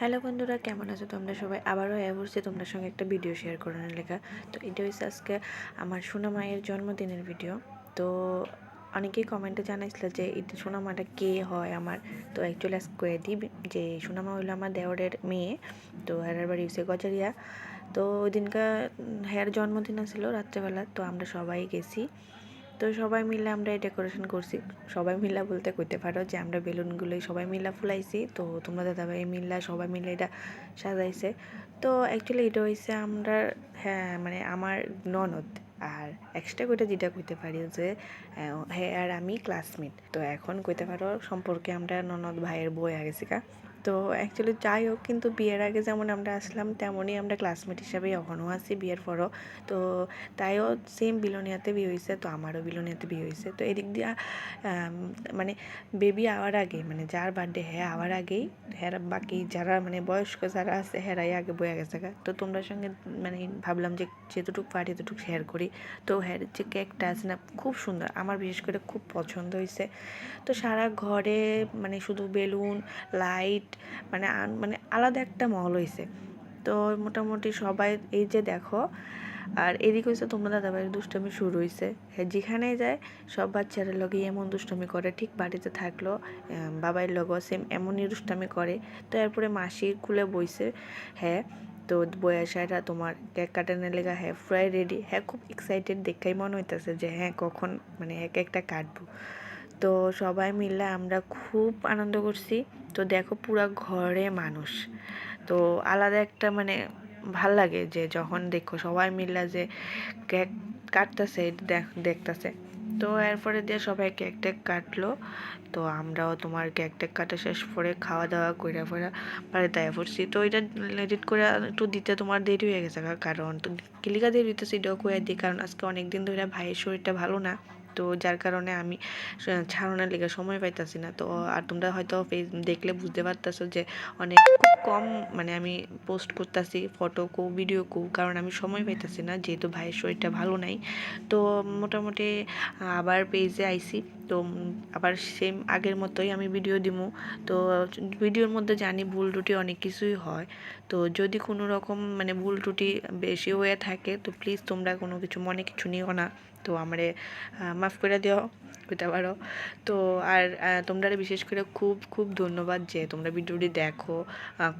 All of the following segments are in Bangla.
হ্যালো বন্ধুরা, কেমন আছো তোমরা সবাই? আবারও বলছি তোমাদের সঙ্গে একটা ভিডিও শেয়ার করানোর লেখা। তো এটা হচ্ছে আজকে আমার সোনা মায়ের জন্মদিনের ভিডিও। তো অনেকেই কমেন্টে জানাইছিল যে এটা সোনা মাটা কে হয় আমার। তো অ্যাকচুয়ালি আজকে কয়ে দিই যে সোনা মা হলো আমার দেওরের মেয়ে। তো হেরার বাড়ি হচ্ছে গজারিয়া। তো ওই দিনকার হেয়ার জন্মদিন ছিল রাত্রেবেলা। তো আমরা সবাই গেছি। তো সবাই মিলে আমরা এই ডেকোরেশন করছি। সবাই মিলা বলতে কইতে পারো যে আমরা বেলুনগুলোই সবাই মিলা ফুলাইছি। তো তোমরা দাদাভাই মিল্লা সবাই মিলে এটা সাজাইছে। তো অ্যাকচুয়ালি এটা হয়েছে আমরা, হ্যাঁ মানে আমার ননদ। আর এক্সট্রা কইটা যেটা কইতে পারি যে হ্যাঁ আর আমি ক্লাসমেট। তো এখন কইতে পারো সম্পর্কে আমরা ননদ ভাইয়ের বই গেছি কা। তো অ্যাকচুয়ালি যাই হোক, কিন্তু বিয়ের আগে যেমন আমরা আসলাম তেমনই আমরা ক্লাসমেট হিসাবেই এখনও আছি বিয়ের পরও। তো তাইও সেম বিলোনিয়াতে বিয়ে হয়েছে, তো আমারও বিলোনিয়াতে বিয়ে হয়েছে। তো এদিক দিয়া মানে বেবি আওয়ার আগে, মানে যার বার্থডে হ্যাঁ আওয়ার আগেই হ্যাঁ বাকি যারা মানে বয়স্ক যারা আছে হ্যাঁরাই আগে বয়ে গেছে। তো তোমরা সঙ্গে মানে ভাবলাম যে যেতটুকু পারি এতটুকু শেয়ার করি। তো হ্যাঁ যে কেকটা আছে না, খুব সুন্দর, আমার বিশেষ করে খুব পছন্দ হয়েছে। তো সারা ঘরে মানে শুধু বেলুন, লাইট, মানে মানে আলাদা একটা মহল হয়েছে। তো মোটামুটি সবাই এই যে দেখো। আর এদিকে হয়েছে তোমরা দাদাভাইয়ের দুষ্টামি শুরু হয়েছে। হ্যাঁ যেখানেই যায় সব বাচ্চারা লগে এমন দুষ্টামি করে, ঠিক বাড়িতে থাকলো বাবার লগও সেম এমনই দুষ্টামি করে। তো এরপরে মাসির কুলে বইছে। হ্যাঁ তো বয়সাটা তোমার কেক কাটানোর লেগা হ্যাঁ ফ্রাই রেডি। হ্যাঁ খুব এক্সাইটেড দেখাই মনে হইতেছে যে হ্যাঁ কখন মানে কেকটা কাটবো। তো সবাই মিলে আমরা খুব আনন্দ করছি। তো দেখো পুরা ঘরে মানুষ। তো আলাদা একটা মানে ভাল লাগে যে যখন দেখো সবাই মিলে যে কেক কাটতেছে দেখতেছে। তো এরপরে দিয়ে সবাই কেক টেক কাটলো। তো আমরাও তোমার কেক টেক কাটা শেষ করে খাওয়া দাওয়া করে পরে বাড়িতে আয়া পড়ছি। তো এটা এডিট করে একটু দিতে তোমার দেরি হয়ে গেছে, কারণ তো কিলিকা দেরি হইতেছে এটাও কয়ে দিই, কারণ আজকে অনেক দিন ধরে ভাইয়ের শরীরটা ভালো না। তো যার কারণে আমি ছাড়ানোর লেগে সময় পাইতাছি না। তো আর তোমরা হয়তো দেখলে বুঝতে পারতেছো যে অনেক খুব কম মানে আমি পোস্ট করতেছি ফটো কো ভিডিও কো, কারণ আমি সময় পাইতেছি না যেহেতু ভাইয়ের শরীরটা ভালো নাই। তো মোটামুটি আবার পেজে আইছি। তো আবার সেম আগের মতোই আমি ভিডিও দিমু। তো ভিডিওর মধ্যে জানি ভুল ত্রুটি অনেক কিছুই হয়। তো যদি কোনো রকম মানে ভুল ত্রুটি বেশি হয়ে থাকে তো প্লিজ তোমরা কোনো কিছু মনে কিছু নিও না। তো আমারে মাফ করে দিও কইতে পারো। তো আর তোমরা বিশেষ করে খুব খুব ধন্যবাদ যে তোমরা ভিডিওটি দেখো,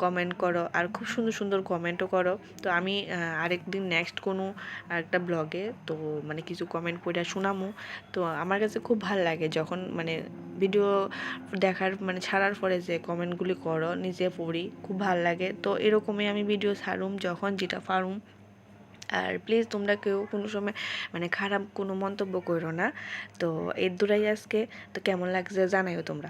কমেন্ট করো, আর খুব সুন্দর সুন্দর কমেন্টও করো। তো আমি আরেকদিন নেক্সট কোনো একটা ব্লগে তো মানে কিছু কমেন্ট পড়ে শোনামু। তো আমার কাছে খুব ভালো লাগে যখন মানে ভিডিও দেখার মানে ছাড়ার পরে যে কমেন্টগুলি করো নিজে পড়ি, খুব ভালো লাগে। তো এরকমই আমি ভিডিও ছাড়ুম যখন যেটা পারুম। আর প্লিজ তোমরা কেউ কোনো সময় মানে খারাপ কোনো মন্তব্য করো না। তো এর দূরাই আজকে। তো কেমন লাগছে জানাইও তোমরা।